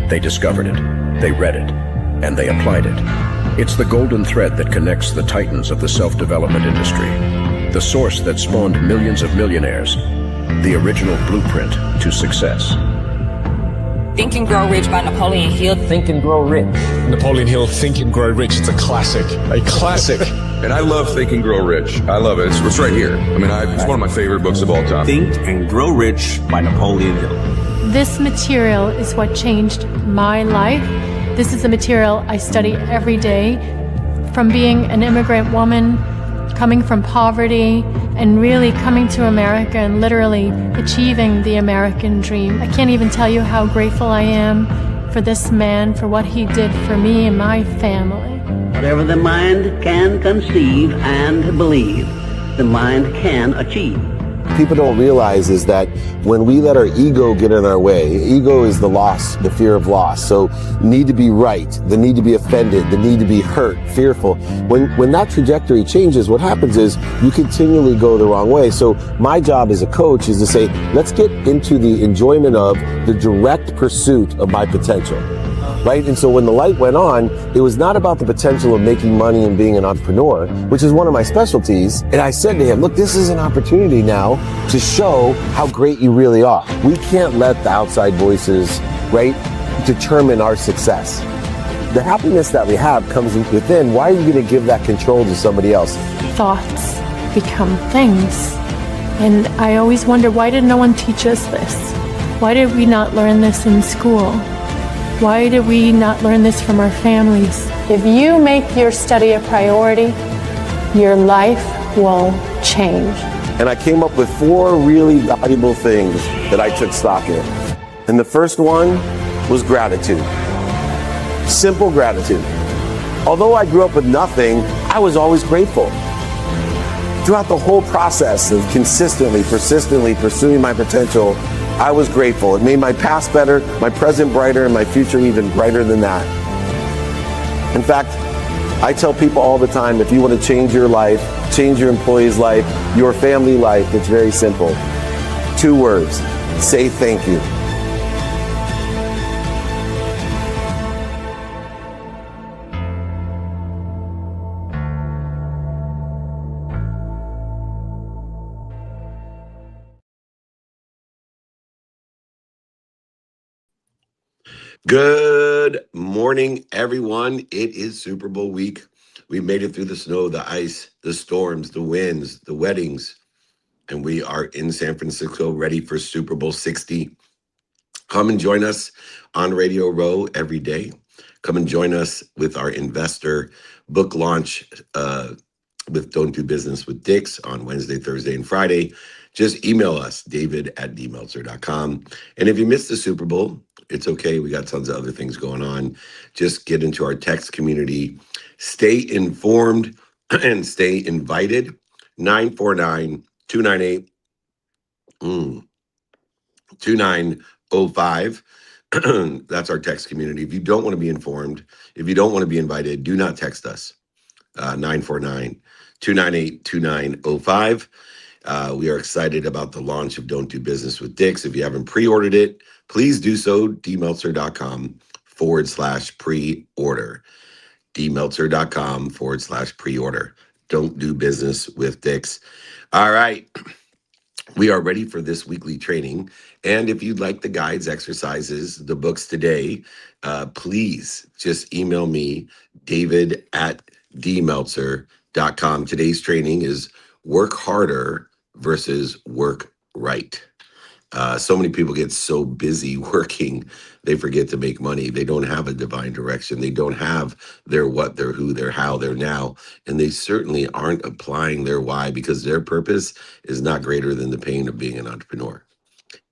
They discovered it, they read it, and they applied it. It's the golden thread that connects the titans of the self-development industry, the source that spawned millions of millionaires, the original blueprint to success. Think and Grow Rich by Napoleon Hill. Think and Grow Rich. Napoleon Hill, Think and Grow Rich. It's a classic. A classic. And I love Think and Grow Rich. I love it. It's right here. I mean, it's one of my favorite books of all time. Think and Grow Rich by Napoleon Hill. This material is what changed my life. This is the material I study every day. From being an immigrant woman, coming from poverty, and really coming to America and literally achieving the American dream. I can't even tell you how grateful I am for this man, for what he did for me and my family. Whatever the mind can conceive and believe, the mind can achieve. People don't realize is that when we let our ego get in our way, ego is the loss, the fear of loss. So need to be right, the need to be offended, the need to be hurt, fearful. When that trajectory changes, what happens is you continually go the wrong way. So my job as a coach is to say, let's get into the enjoyment of the direct pursuit of my potential. Right? And so when the light went on, it was not about the potential of making money and being an entrepreneur, which is one of my specialties. And I said to him, look, this is an opportunity now to show how great you really are. We can't let the outside voices, right, determine our success. The happiness that we have comes within. Why are you going to give that control to somebody else? Thoughts become things. And I always wonder, why did no one teach us this? Why did we not learn this in school? Why did we not learn this from our families? If you make your study a priority, your life will change. And I came up with 4 really valuable things that I took stock in. And the first one was gratitude. Simple gratitude. Although I grew up with nothing, I was always grateful. Throughout the whole process of consistently, persistently pursuing my potential, I was grateful. It made my past better, my present brighter, and my future even brighter than that. In fact, I tell people all the time, if you want to change your life, change your employee's life, your family life, it's very simple. 2 words, say thank you. Good morning, everyone. It is Super Bowl week. We made it through the snow, the ice, the storms, the winds, the weddings, and we are in San Francisco ready for Super Bowl 60. Come and join us on Radio Row every day. Come and join us with our investor book launch with Don't Do Business with Dicks on Wednesday, Thursday, and Friday. Just email us, david@dmeltzer.com. And if you missed the Super Bowl, it's okay. We got tons of other things going on. Just get into our text community. Stay informed and stay invited. 949-298-2905. That's our text community. If you don't want to be informed, if you don't want to be invited, do not text us. 949-298-2905. We are excited about the launch of Don't Do Business with Dicks. If you haven't pre-ordered it, please do so. dmeltzer.com/pre-order. dmeltzer.com/pre-order. Don't Do Business with Dicks. All right. We are ready for this weekly training. And if you'd like the guides, exercises, the books today, please just email me, david@dmeltzer.com. Today's training is work harder versus work right. So many people get so busy working, they forget to make money. They don't have a divine direction. They don't have their what, their who, their how, their now. And they certainly aren't applying their why, because their purpose is not greater than the pain of being an entrepreneur.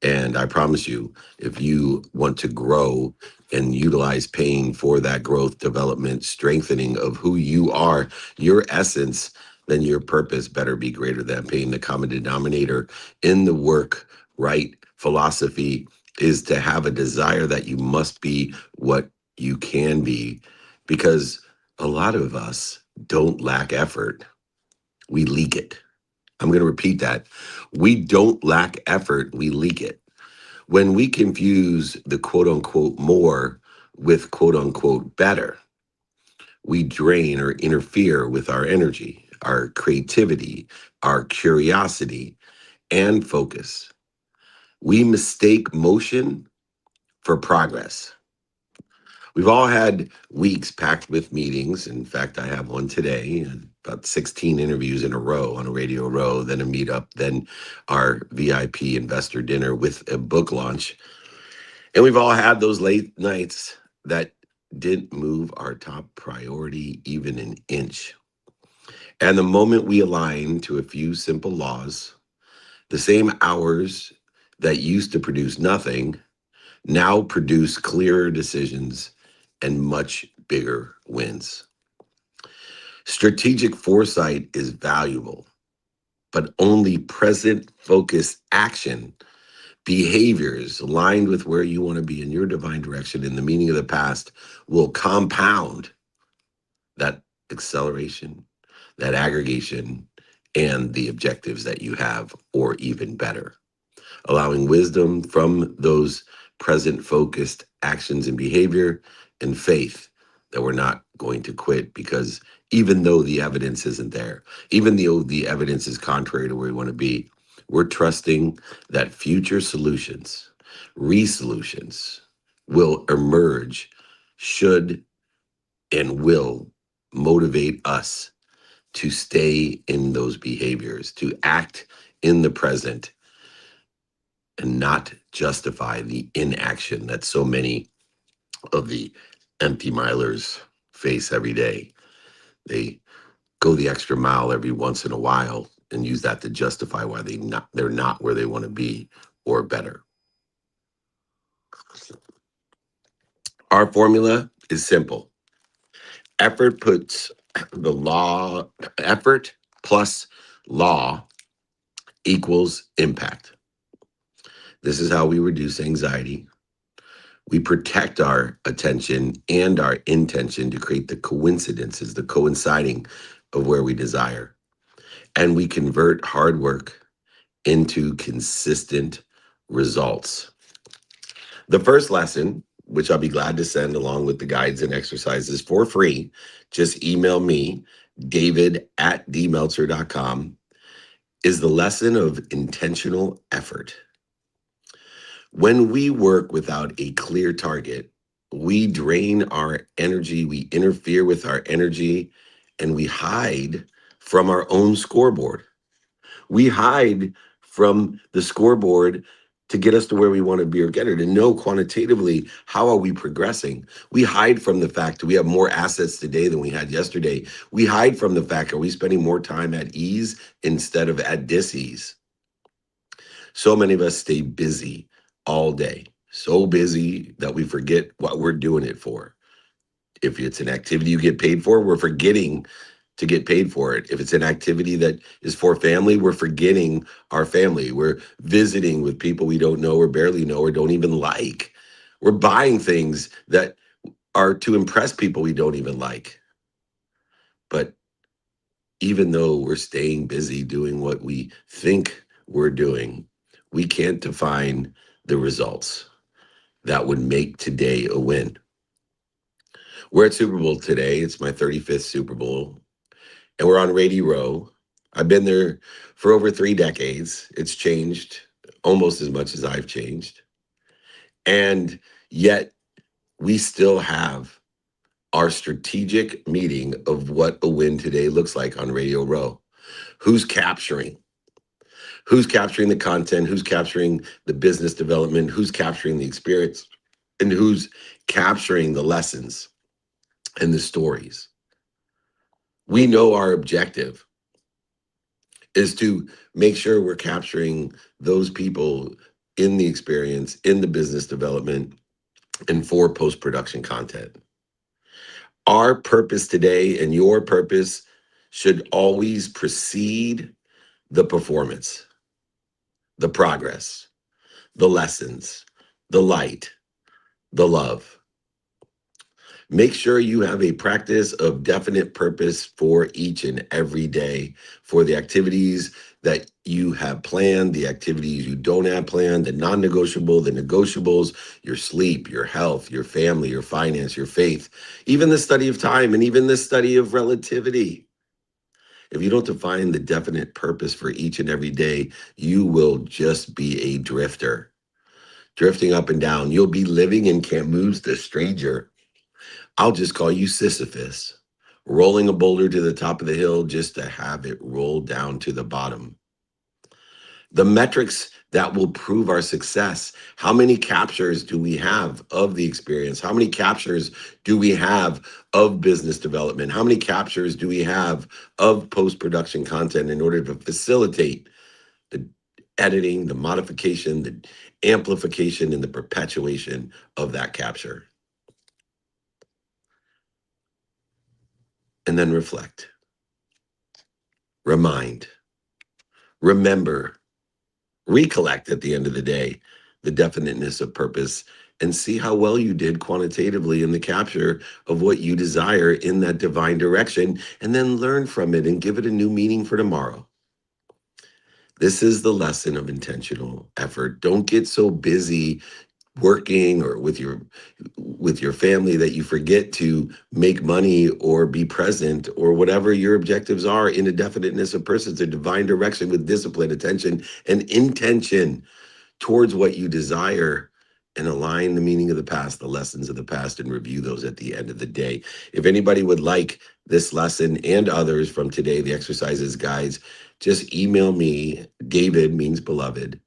And I promise you, if you want to grow and utilize pain for that growth, development, strengthening of who you are, your essence, then your purpose better be greater than pain. The common denominator in the work right philosophy is to have a desire that you must be what you can be, because a lot of us don't lack effort. We leak it. I'm going to repeat that. We don't lack effort. We leak it. When we confuse the quote unquote more with quote unquote better, we drain or interfere with our energy, our creativity, our curiosity, and focus. We mistake motion for progress. We've all had weeks packed with meetings. In fact, I have one today, about 16 interviews in a row on a radio row, then a meetup, then our VIP investor dinner with a book launch. And we've all had those late nights that didn't move our top priority even an inch. And the moment we align to a few simple laws, the same hours that used to produce nothing now produce clearer decisions and much bigger wins. Strategic foresight is valuable, but only present focused action, behaviors aligned with where you want to be in your divine direction and the meaning of the past will compound that acceleration, that aggregation, and the objectives that you have, or even better. Allowing wisdom from those present focused actions and behavior, and faith that we're not going to quit, because even though the evidence isn't there, even though the evidence is contrary to where we want to be, we're trusting that future solutions, resolutions will emerge, should and will motivate us to stay in those behaviors, to act in the present, and not justify the inaction that so many of the empty milers face every day. They go the extra mile every once in a while and use that to justify why they're not where they want to be or better. Our formula is simple. Effort plus law equals impact. This is how we reduce anxiety. We protect our attention and our intention to create the coincidences, the coinciding of where we desire. And we convert hard work into consistent results. The first lesson, which I'll be glad to send along with the guides and exercises for free, just email me, david@dmeltzer.com, is the lesson of intentional effort. When we work without a clear target, we drain our energy, we interfere with our energy, and we hide from our own scoreboard. We hide from the scoreboard to get us to where we want to be or get it, and know quantitatively how are we progressing. We hide from the fact that we have more assets today than we had yesterday. We hide from the fact, are we spending more time at ease instead of at dis-ease? So many of us stay busy all day, so busy that we forget what we're doing it for. If it's an activity you get paid for, we're forgetting to get paid for it. If it's an activity that is for family, we're forgetting our family. We're visiting with people we don't know or barely know or don't even like. We're buying things that are to impress people we don't even like. But even though we're staying busy doing what we think we're doing, we can't define the results that would make today a win. We're at Super Bowl today. It's my 35th Super Bowl, and we're on Radio Row. I've been there for over 3 decades. It's changed almost as much as I've changed. And yet we still have our strategic meeting of what a win today looks like on Radio Row. Who's capturing? Who's capturing the content? Who's capturing the business development? Who's capturing the experience? And who's capturing the lessons and the stories? We know our objective is to make sure we're capturing those people in the experience, in the business development, and for post-production content. Our purpose today and your purpose should always precede the performance, the progress, the lessons, the light, the love. Make sure you have a practice of definite purpose for each and every day, for the activities that you have planned, the activities you don't have planned, the non-negotiable, the negotiables, your sleep, your health, your family, your finance, your faith, even the study of time, and even the study of relativity. If you don't define the definite purpose for each and every day, you will just be a drifter, drifting up and down. You'll be living in Camus' The Stranger. I'll just call you Sisyphus, rolling a boulder to the top of the hill just to have it roll down to the bottom. The metrics that will prove our success. How many captures do we have of the experience? How many captures do we have of business development? How many captures do we have of post-production content in order to facilitate the editing, the modification, the amplification, and the perpetuation of that capture? And then reflect, remind, remember, recollect at the end of the day the definiteness of purpose, and see how well you did quantitatively in the capture of what you desire in that divine direction, and then learn from it and give it a new meaning for tomorrow. This is the lesson of intentional effort. Don't get so busy working or with your family that you forget to make money or be present or whatever your objectives are in a definiteness of purpose, a divine direction with discipline, attention, and intention towards what you desire, and align the meaning of the past, the lessons of the past, and review those at the end of the day. If anybody would like this lesson and others from today, the exercises, guides, just email me. David means beloved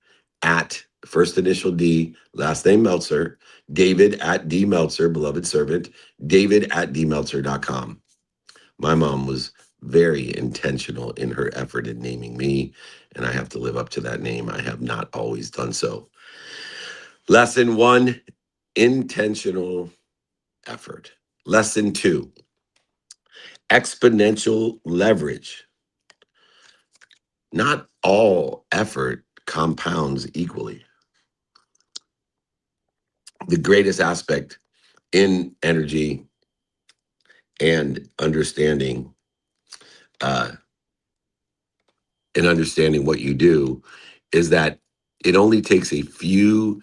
at first initial D, last name Meltzer, David at D Meltzer, beloved servant, David at dmeltzer.com. My mom was very intentional in her effort in naming me, and I have to live up to that name. I have not always done so. Lesson 1, intentional effort. Lesson 2, exponential leverage. Not all effort compounds equally. The greatest aspect in energy and understanding what you do is that it only takes a few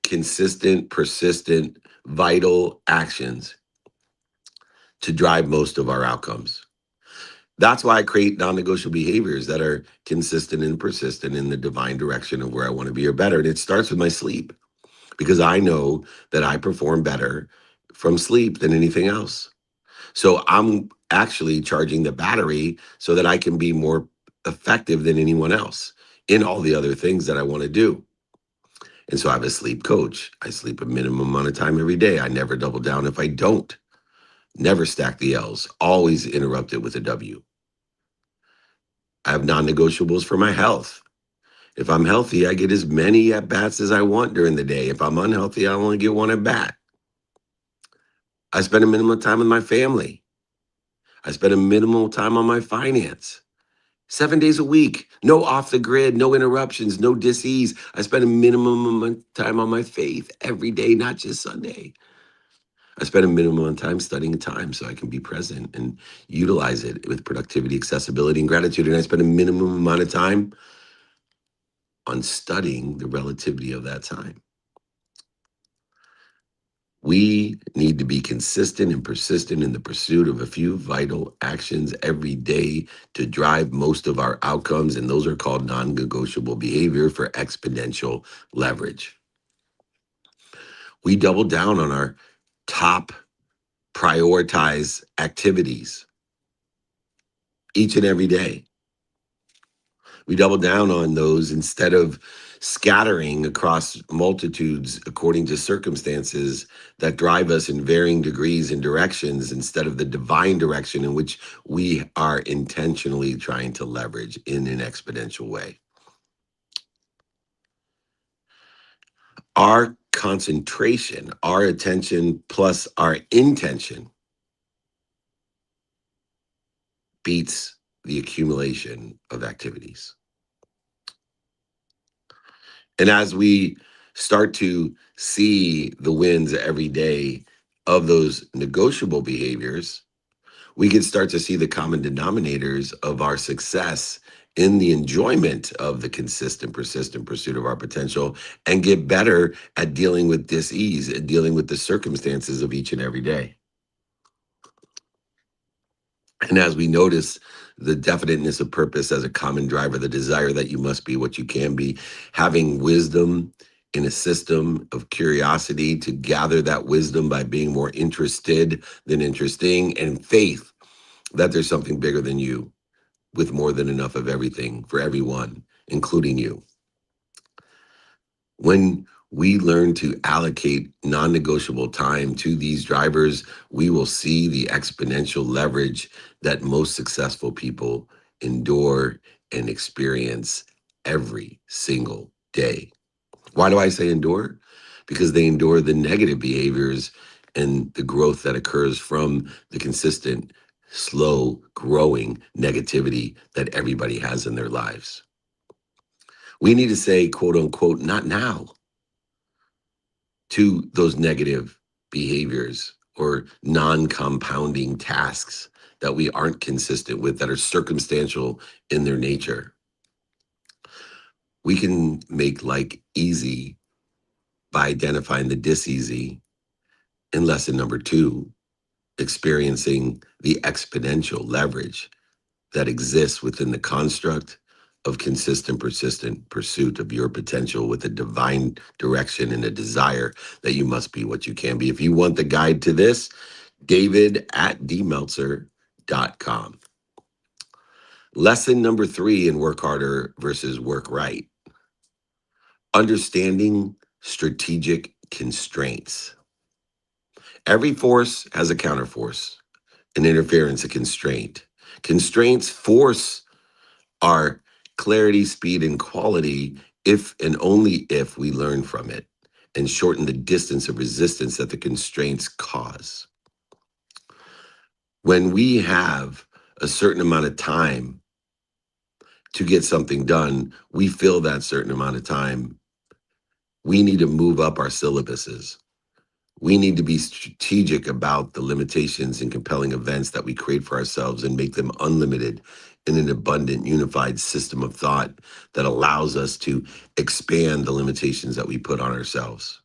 consistent, persistent, vital actions to drive most of our outcomes. That's why I create non-negotiable behaviors that are consistent and persistent in the divine direction of where I want to be or better. And it starts with my sleep, because I know that I perform better from sleep than anything else. So I'm actually charging the battery so that I can be more effective than anyone else in all the other things that I want to do. And so I have a sleep coach. I sleep a minimum amount of time every day. I never double down if I don't. Never stack the L's. Always interrupt it with a W. I have non-negotiables for my health. If I'm healthy, I get as many at-bats as I want during the day. If I'm unhealthy, I only get one at-bat. I spend a minimum time with my family. I spend a minimal time on my finance. 7 days a week, no off the grid, no interruptions, no dis-ease. I spend a minimum of time on my faith every day, not just Sunday. I spend a minimum of time studying time so I can be present and utilize it with productivity, accessibility, and gratitude. And I spend a minimum amount of time on studying the relativity of that time. We need to be consistent and persistent in the pursuit of a few vital actions every day to drive most of our outcomes, and those are called non-negotiable behavior for exponential leverage. We double down on our top prioritized activities each and every day. We double down on those instead of scattering across multitudes according to circumstances that drive us in varying degrees and directions, instead of the divine direction in which we are intentionally trying to leverage in an exponential way. Our concentration, our attention plus our intention beats the accumulation of activities. And as we start to see the wins every day of those negotiable behaviors, We can start to see the common denominators of our success in the enjoyment of the consistent, persistent pursuit of our potential and get better at dealing with dis-ease and dealing with the circumstances of each and every day. And as we notice the definiteness of purpose as a common driver, the desire that you must be what you can be, having wisdom in a system of curiosity to gather that wisdom by being more interested than interesting, and faith that there's something bigger than you with more than enough of everything for everyone, including you. When we learn to allocate non-negotiable time to these drivers, we will see the exponential leverage that most successful people endure and experience every single day. Why do I say endure? Because they endure the negative behaviors and the growth that occurs from the consistent, slow growing negativity that everybody has in their lives. We need to say, quote unquote, not now to those negative behaviors or non-compounding tasks that we aren't consistent with, that are circumstantial in their nature. We can make like easy by identifying the dis-easy in lesson number 2, experiencing the exponential leverage that exists within the construct of consistent, persistent pursuit of your potential with a divine direction and a desire that you must be what you can be. If you want the guide to this, david@dmeltzer.com. Lesson number 3 in Work Harder versus Work Right. Understanding strategic constraints. Every force has a counterforce, an interference, a constraint. Constraints force our clarity, speed, and quality if and only if we learn from it and shorten the distance of resistance that the constraints cause. When we have a certain amount of time to get something done, we fill that certain amount of time. We need to move up our syllabuses. We need to be strategic about the limitations and compelling events that we create for ourselves and make them unlimited in an abundant, unified system of thought that allows us to expand the limitations that we put on ourselves.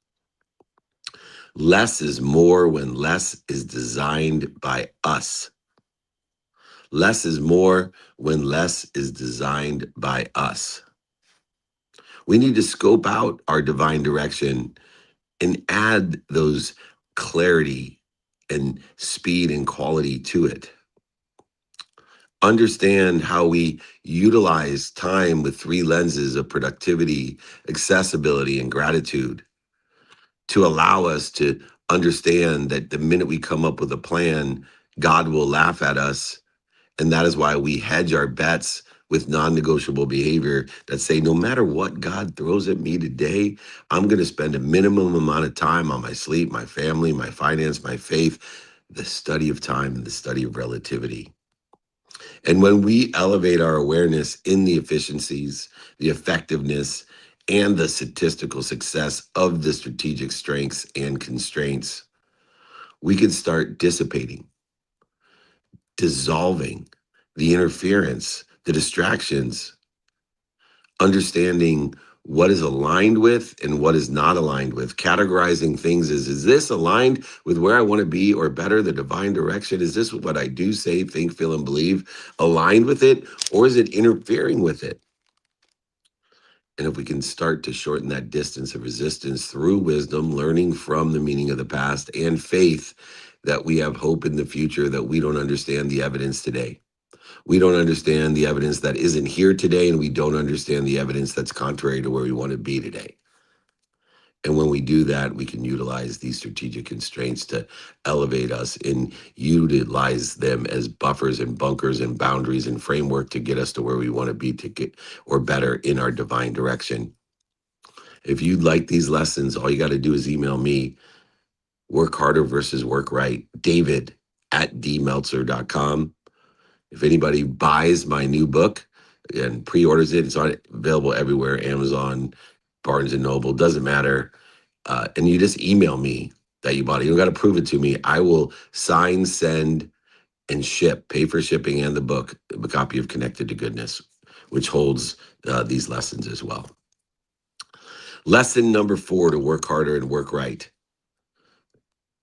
Less is more when less is designed by us. Less is more when less is designed by us. We need to scope out our divine direction and add those clarity and speed and quality to it. Understand how we utilize time with 3 lenses of productivity, accessibility, and gratitude to allow us to understand that the minute we come up with a plan, God will laugh at us. And that is why we hedge our bets with non-negotiable behavior that say, no matter what God throws at me today, I'm going to spend a minimum amount of time on my sleep, my family, my finance, my faith, the study of time and the study of relativity. And when we elevate our awareness in the efficiencies, the effectiveness, and the statistical success of the strategic strengths and constraints, we can start dissipating, dissolving the interference, the distractions, understanding what is aligned with and what is not aligned with, categorizing things as, is this aligned with where I want to be or better, the divine direction? Is this what I do, say, think, feel, and believe aligned with it, or is it interfering with it? And if we can start to shorten that distance of resistance through wisdom, learning from the meaning of the past, and faith that we have hope in the future, that we don't understand the evidence today. We don't understand the evidence that isn't here today, and we don't understand the evidence that's contrary to where we want to be today. And when we do that, we can utilize these strategic constraints to elevate us and utilize them as buffers and bunkers and boundaries and framework to get us to where we want to be, to get or better in our divine direction. If you'd like these lessons, all you got to do is email me, Work Harder versus Work Right, david@dmeltzer.com. If anybody buys my new book and pre-orders it, it's available everywhere, Amazon, Barnes and Noble, doesn't matter. And you just email me that you bought it. You don't got to prove it to me. I will sign, send, and ship, pay for shipping and the book, a copy of Connected to Goodness, which holds these lessons as well. Lesson number 4 to work harder and work right.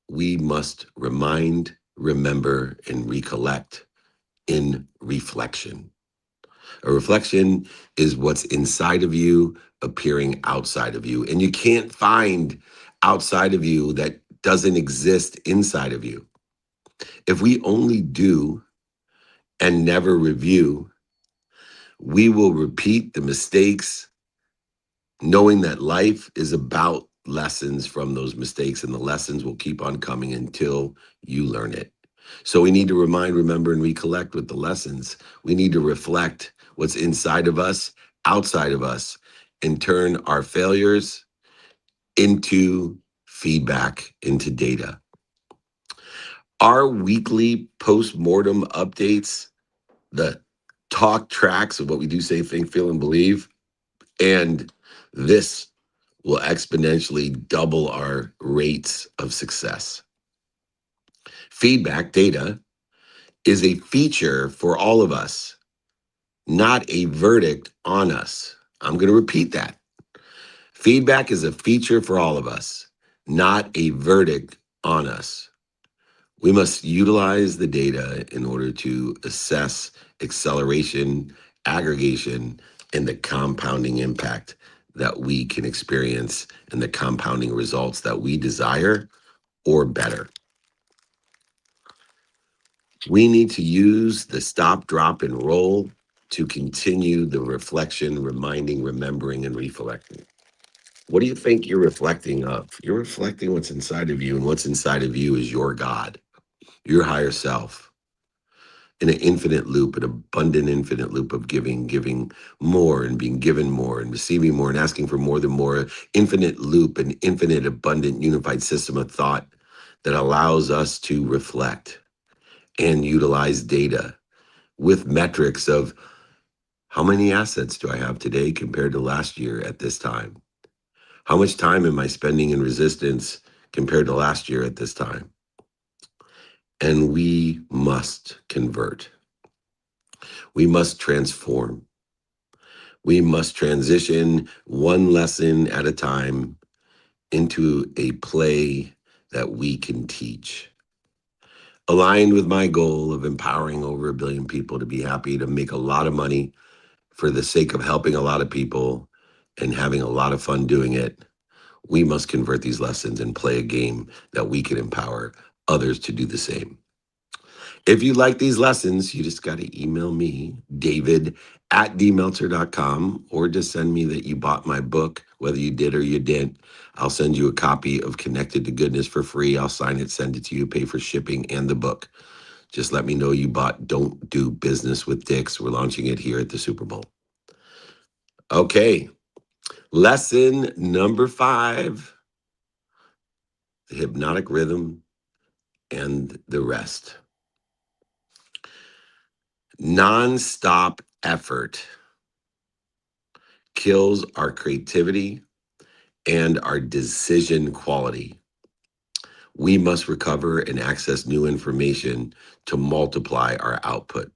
We must remind, remember, and recollect in reflection. A reflection is what's inside of you appearing outside of you. And you can't find outside of you that doesn't exist inside of you. If we only do and never review, we will repeat the mistakes, knowing that life is about lessons from those mistakes, and the lessons will keep on coming until you learn it. So we need to remind, remember, and recollect with the lessons. We need to reflect what's inside of us, outside of us, and turn our failures into feedback, into data. Our weekly post-mortem updates, the talk tracks of what we do, say, think, feel, and believe, and this will exponentially double our rates of success. Feedback data is a feature for all of us, not a verdict on us. I'm going to repeat that. Feedback is a feature for all of us, not a verdict on us. We must utilize the data in order to assess acceleration, aggregation, and the compounding impact that we can experience and the compounding results that we desire or better. We need to use the stop, drop, and roll to continue the reflection, reminding, remembering, and reflecting. What do you think you're reflecting of? You're reflecting what's inside of you, and what's inside of you is your God, your higher self, in an infinite loop, an abundant infinite loop of giving more and being given more and receiving more and asking for more than more, infinite loop, an infinite abundant unified system of thought that allows us to reflect and utilize data with metrics of how many assets do I have today compared to last year at this time? How much time am I spending in resistance compared to last year at this time? And we must convert. We must transform. We must transition one lesson at a time into a play that we can teach. Aligned with my goal of empowering over 1 billion people to be happy, to make a lot of money for the sake of helping a lot of people and having a lot of fun doing it, we must convert these lessons and play a game that we can empower others to do the same. If you like these lessons, you just got to email me, david@dmeltzer.com, or just send me that you bought my book, whether you did or you didn't. I'll send you a copy of Connected to Goodness for free. I'll sign it, send it to you, pay for shipping and the book. Just let me know you bought Don't Do Business with Dicks. We're launching it here at the Super Bowl. Okay, lesson number 5, the hypnotic rhythm and the rest. Non-stop effort kills our creativity and our decision quality. We must recover and access new information to multiply our output.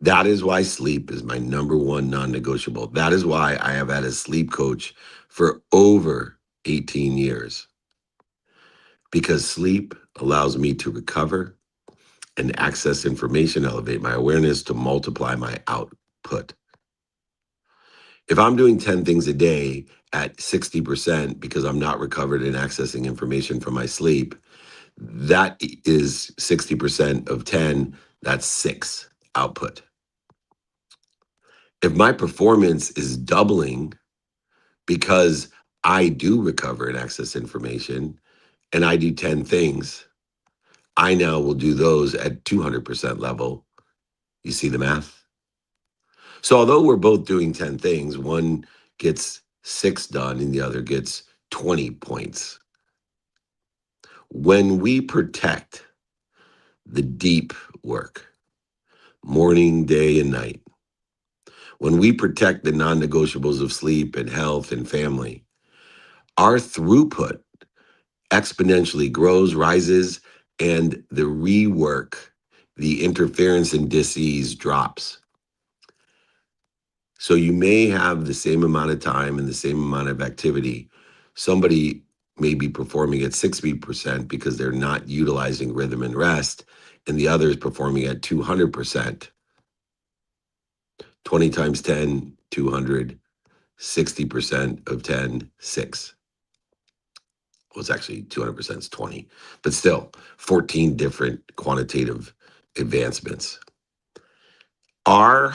That is why sleep is my number 1 non-negotiable. That is why I have had a sleep coach for over 18 years. Because sleep allows me to recover and access information, elevate my awareness to multiply my output. If I'm doing 10 things a day at 60% because I'm not recovered and accessing information from my sleep, that is 60% of 10, that's 6 output. If my performance is doubling because I do recover and access information and I do 10 things, I now will do those at 200% level. You see the math? So although we're both doing 10 things, one gets 6 done and the other gets 20 points. When we protect the deep work, morning, day, and night, when we protect the non-negotiables of sleep and health and family, our throughput exponentially grows, rises, and the rework the interference indices drops. So you may have the same amount of time and the same amount of activity. Somebody may be performing at 60% because they're not utilizing rhythm and rest, and the other is performing at 200%. 20 times 10, 200, 60% of 10, 6. Well, it's actually 200% is 20, but still 14 different quantitative advancements. Our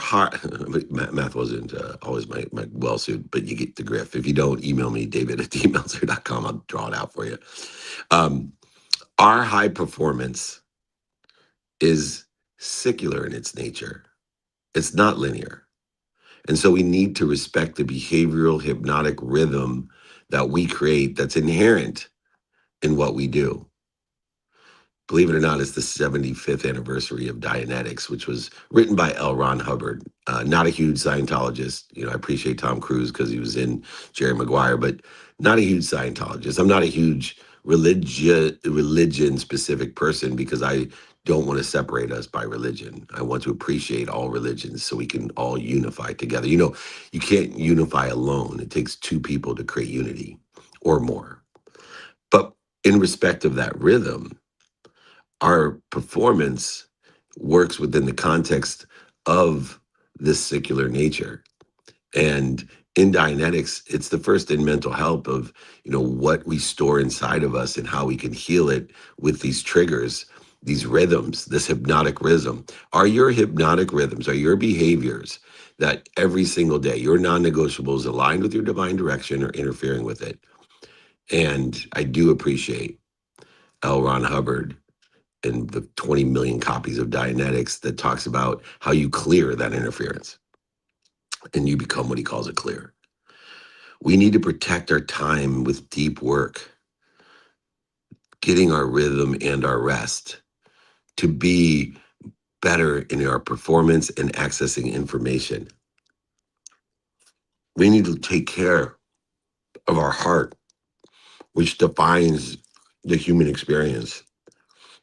math wasn't always my well suit, but you get the grift. If you don't, email me, david@dmeltzer.com. I'll draw it out for you. Our high performance is secular in its nature. It's not linear. And so we need to respect the behavioral hypnotic rhythm that we create that's inherent in what we do. Believe it or not, it's the 75th anniversary of Dianetics, which was written by L. Ron Hubbard. Not a huge Scientologist. I appreciate Tom Cruise because he was in Jerry Maguire, but not a huge Scientologist. I'm not a huge religion-specific person because I don't want to separate us by religion. I want to appreciate all religions so we can all unify together. You can't unify alone. It takes two people to create unity or more. But in respect of that rhythm, our performance works within the context of this secular nature. And in Dianetics, it's the first in mental health of, what we store inside of us and how we can heal it with these triggers, these rhythms, this hypnotic rhythm. Are your hypnotic rhythms, are your behaviors that every single day, your non-negotiables aligned with your divine direction or interfering with it? And I do appreciate L. Ron Hubbard and the 20 million copies of Dianetics that talks about how you clear that interference and you become what he calls a clear. We need to protect our time with deep work, getting our rhythm and our rest to be better in our performance and accessing information. We need to take care of our heart, which defines the human experience.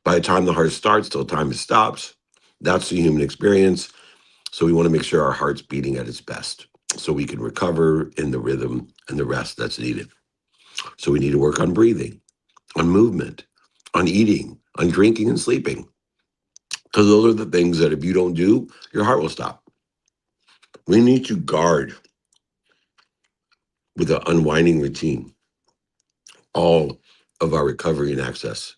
By the time the heart starts till the time it stops, that's the human experience. So we want to make sure our heart's beating at its best so we can recover in the rhythm and the rest that's needed. So we need to work on breathing, on movement, on eating, on drinking and sleeping. Because those are the things that if you don't do, your heart will stop. We need to guard with an unwinding routine all of our recovery and access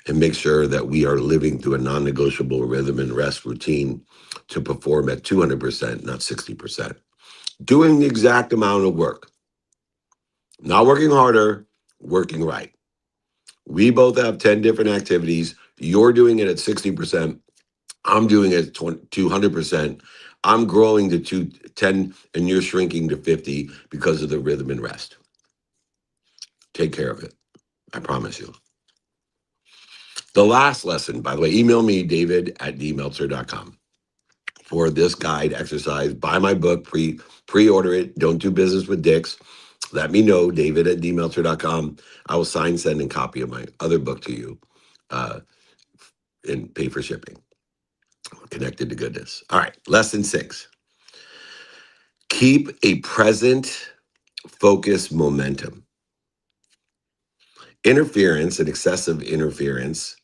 and make sure that we are living through a non-negotiable rhythm and rest routine to perform at 200%, not 60%. Doing the exact amount of work. Not working harder, working right. We both have 10 different activities. You're doing it at 60%. I'm doing it at 200%. I'm growing to 210 and you're shrinking to 50 because of the rhythm and rest. Take care of it. I promise you. The last lesson, by the way, email me, david@dmeltzer.com for this guide exercise. Buy my book, pre-order it. Don't do business with dicks. Let me know, david@dmeltzer.com. I will send and copy of my other book to you and pay for shipping. Connected to goodness. All right, lesson 6. Keep a present, focused momentum. Interference and excessive interference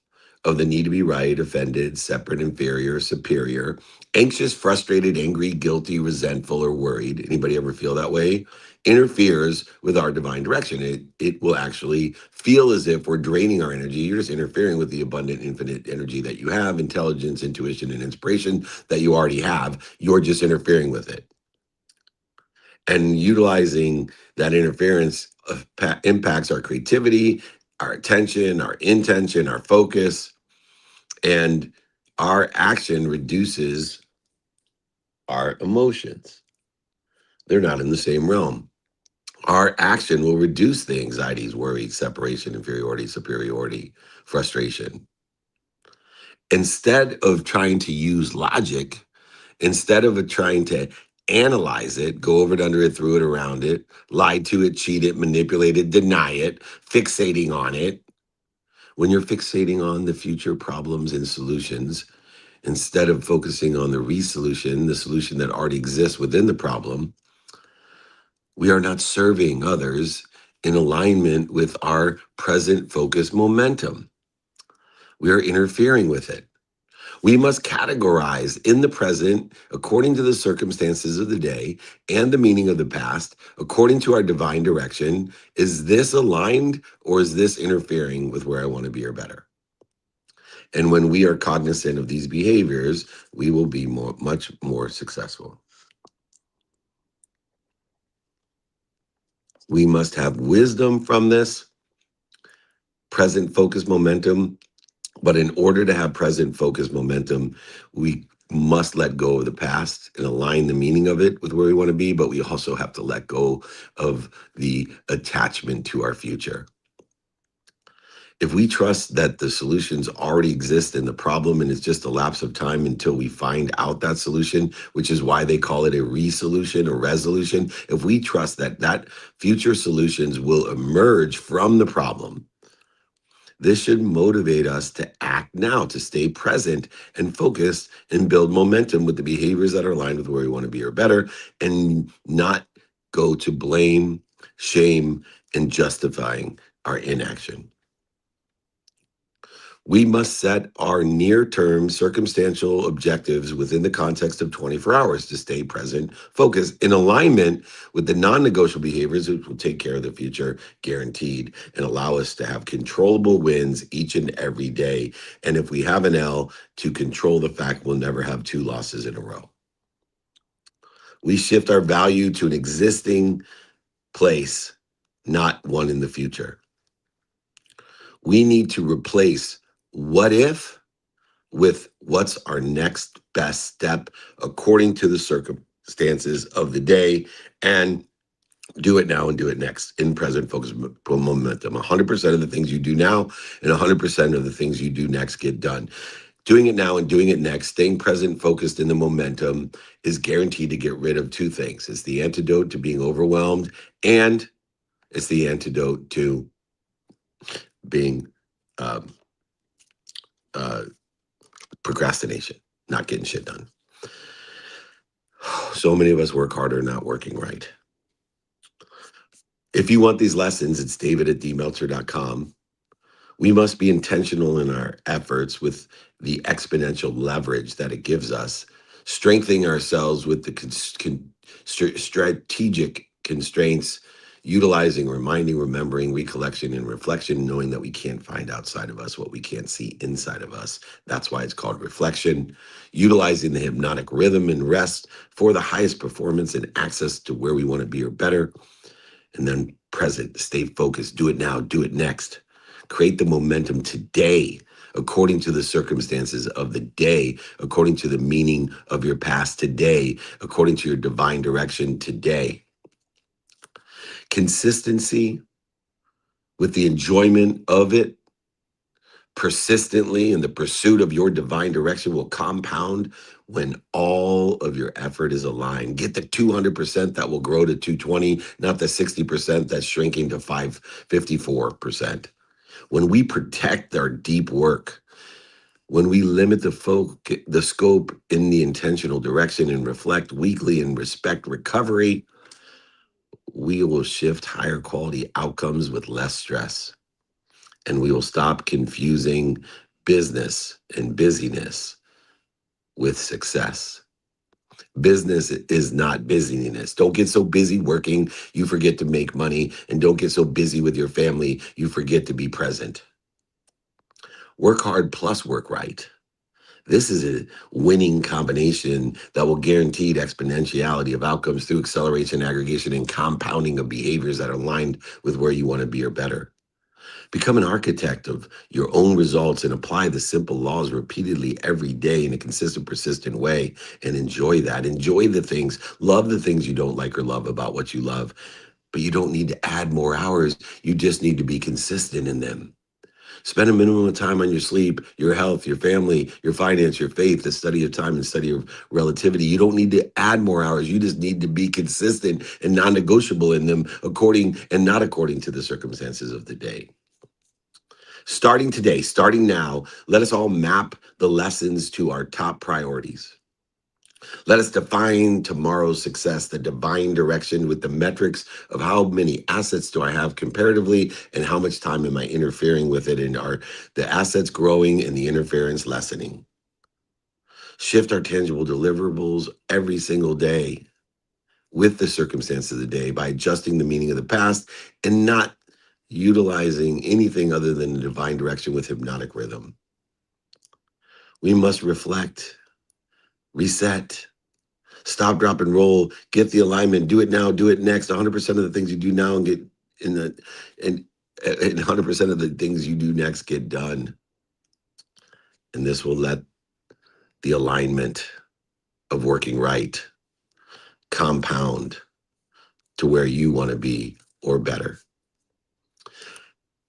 of the need to be right, offended, separate, inferior, superior, anxious, frustrated, angry, guilty, resentful, or worried. Anybody ever feel that way? Interferes with our divine direction. It will actually feel as if we're draining our energy. You're just interfering with the abundant, infinite energy that you have, intelligence, intuition, and inspiration that you already have. You're just interfering with it. And utilizing that interference impacts our creativity, our attention, our intention, our focus, and our action reduces our emotions. They're not in the same realm. Our action will reduce the anxieties, worries, separation, inferiority, superiority, frustration. Instead of trying to use logic, instead of trying to analyze it, go over it, under it, through it, around it, lie to it, cheat it, manipulate it, deny it, fixating on it. When you're fixating on the future problems and solutions, Instead of focusing on the resolution, the solution that already exists within the problem, we are not serving others in alignment with our present focus momentum. We are interfering with it. We must categorize in the present according to the circumstances of the day and the meaning of the past, according to our divine direction. Is this aligned or is this interfering with where I want to be or better? And when we are cognizant of these behaviors, we will be much more successful. We must have wisdom from this present focus momentum. But in order to have present focus momentum, we must let go of the past and align the meaning of it with where we want to be. But we also have to let go of the attachment to our future. If we trust that the solutions already exist in the problem and it's just a lapse of time until we find out that solution, which is why they call it a resolution or resolution. If we trust that that future solutions will emerge from the problem, this should motivate us to act now, to stay present and focused and build momentum with the behaviors that are aligned with where we want to be or better, and not go to blame, shame, and justifying our inaction. We must set our near-term circumstantial objectives within the context of 24 hours to stay present, focused, in alignment with the non-negotiable behaviors which will take care of the future, guaranteed, and allow us to have controllable wins each and every day. And if we have an L, to control the fact we'll never have 2 losses in a row. We shift our value to an existing place, not one in the future. We need to replace what if with what's our next best step according to the circumstances of the day, and do it now and do it next in present focus momentum. 100% of the things you do now and 100% of the things you do next get done. Doing it now and doing it next, staying present, focused in the momentum, is guaranteed to get rid of 2 things. It's the antidote to being overwhelmed, and it's the antidote to being procrastination, not getting shit done. So many of us work harder, not working right. If you want these lessons, it's david@dmeltzer.com. We must be intentional in our efforts with the exponential leverage that it gives us, strengthening ourselves with the strategic constraints, utilizing, reminding, remembering, recollection, and reflection, knowing that we can't find outside of us what we can't see inside of us. That's why it's called reflection. Utilizing the hypnotic rhythm and rest for the highest performance and access to where we want to be or better. And then present, stay focused, do it now, do it next. Create the momentum today, according to the circumstances of the day, according to the meaning of your past today, according to your divine direction today. Consistency with the enjoyment of it persistently in the pursuit of your divine direction will compound when all of your effort is aligned. Get the 200% that will grow to 220, not the 60% that's shrinking to 54%. When we protect our deep work, when we limit the scope in the intentional direction and reflect weekly and respect recovery, we will shift higher quality outcomes with less stress. And we will stop confusing business and busyness with success. Business is not busyness. Don't get so busy working, you forget to make money. And don't get so busy with your family, you forget to be present. Work hard plus work right. This is a winning combination that will guarantee exponentiality of outcomes through acceleration, aggregation, and compounding of behaviors that are aligned with where you want to be or better. Become an architect of your own results and apply the simple laws repeatedly every day in a consistent, persistent way, and enjoy that. Enjoy the things, love the things you don't like or love about what you love, but you don't need to add more hours. You just need to be consistent in them. Spend a minimum of time on your sleep, your health, your family, your finance, your faith, the study of time and study of relativity. You don't need to add more hours. You just need to be consistent and non-negotiable in them according and not according to the circumstances of the day. Starting today, starting now, let us all map the lessons to our top priorities. Let us define tomorrow's success, the divine direction with the metrics of how many assets do I have comparatively and how much time am I interfering with it, and are the assets growing and the interference lessening. Shift our tangible deliverables every single day with the circumstance of the day by adjusting the meaning of the past and not utilizing anything other than the divine direction with hypnotic rhythm. We must reflect, reset, stop, drop, and roll, get the alignment, do it now, do it next. 100% of the things you do now and get in the, and 100% of the things you do next get done. And this will let the alignment of working right compound to where you want to be or better.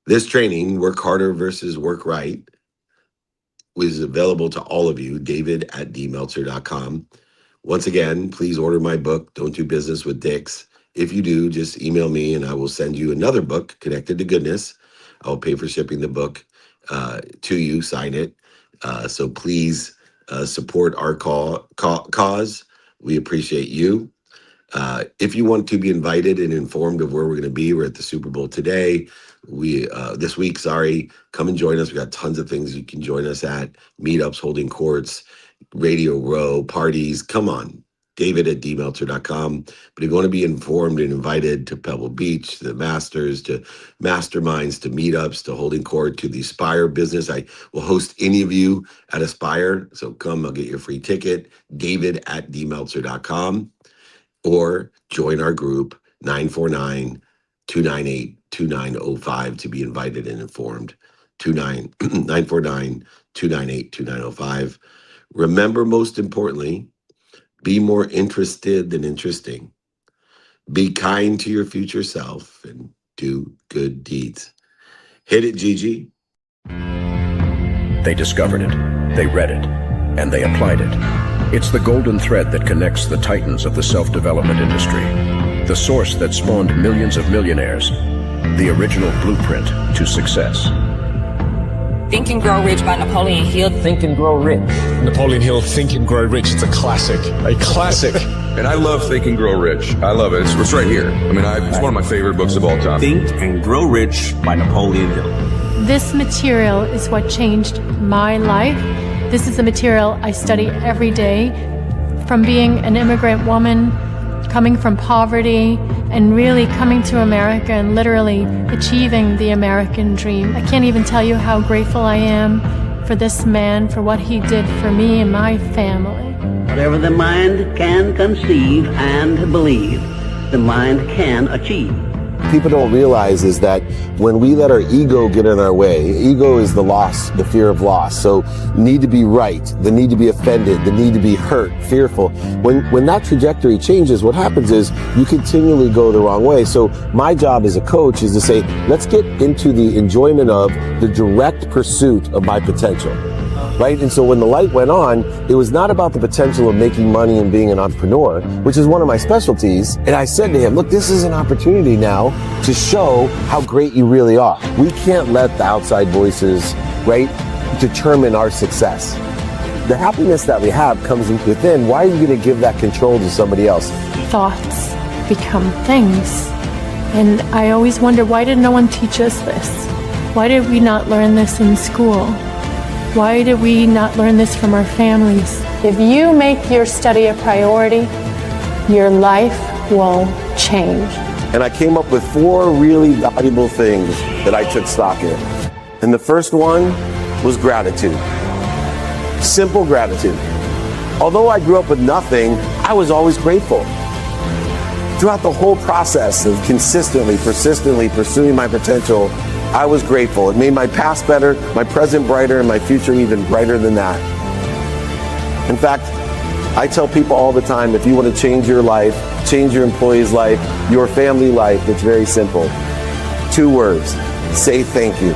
This training, Work Harder versus Work Right, is available to all of you, david@dmeltzer.com. Once again, please order my book, Don't Do Business with Dicks. If you do, just email me and I will send you another book, Connected to Goodness. I will pay for shipping the book to you, sign it. So please support our cause. We appreciate you. If you want to be invited and informed of where we're going to be, we're at the Super Bowl today. This week, come and join us. We got tons of things you can join us at: meetups, holding courts, Radio Row, parties. Come on, david@dmeltzer.com. But if you want to be informed and invited to Pebble Beach, to the Masters, to masterminds, to meetups, to holding court, to the Aspire business, I will host any of you at Aspire. So come, I'll get your free ticket, david@dmeltzer.com. Or join our group, 949-298-2905, to be invited and informed. 949-298-2905. Remember, most importantly, be more interested than interesting. Be kind to your future self and do good deeds. Hit it, Gigi. They discovered it, they read it, and they applied it. It's the golden thread that connects the titans of the self-development industry, the source that spawned millions of millionaires, the original blueprint to success. Think and Grow Rich by Napoleon Hill. Think and Grow Rich. Napoleon Hill, Think and Grow Rich. It's a classic. A classic. And I love Think and Grow Rich. I love it. It's right here. I mean, it's one of my favorite books of all time. Think and Grow Rich by Napoleon Hill. This material is what changed my life. This is the material I study every day. From being an immigrant woman, coming from poverty, and really coming to America and literally achieving the American dream. I can't even tell you how grateful I am for this man, for what he did for me and my family. Whatever the mind can conceive and believe, the mind can achieve. People don't realize is that when we let our ego get in our way, ego is the loss, the fear of loss. So need to be right, the need to be offended, the need to be hurt, fearful. When that trajectory changes, what happens is you continually go the wrong way. So my job as a coach is to say, let's get into the enjoyment of the direct pursuit of my potential. Right? And so when the light went on, it was not about the potential of making money and being an entrepreneur, which is one of my specialties. And I said to him, look, this is an opportunity now to show how great you really are. We can't let the outside voices, right, determine our success. The happiness that we have comes within. Why are you going to give that control to somebody else? Thoughts become things. And I always wonder, why did no one teach us this? Why did we not learn this in school? Why did we not learn this from our families? If you make your study a priority, your life will change. And I came up with 4 really valuable things that I took stock in. And the first one was gratitude. Simple gratitude. Although I grew up with nothing, I was always grateful. Throughout the whole process of consistently, persistently pursuing my potential, I was grateful. It made my past better, my present brighter, and my future even brighter than that. In fact, I tell people all the time, if you want to change your life, change your employee's life, your family life, it's very simple. 2 words: say thank you.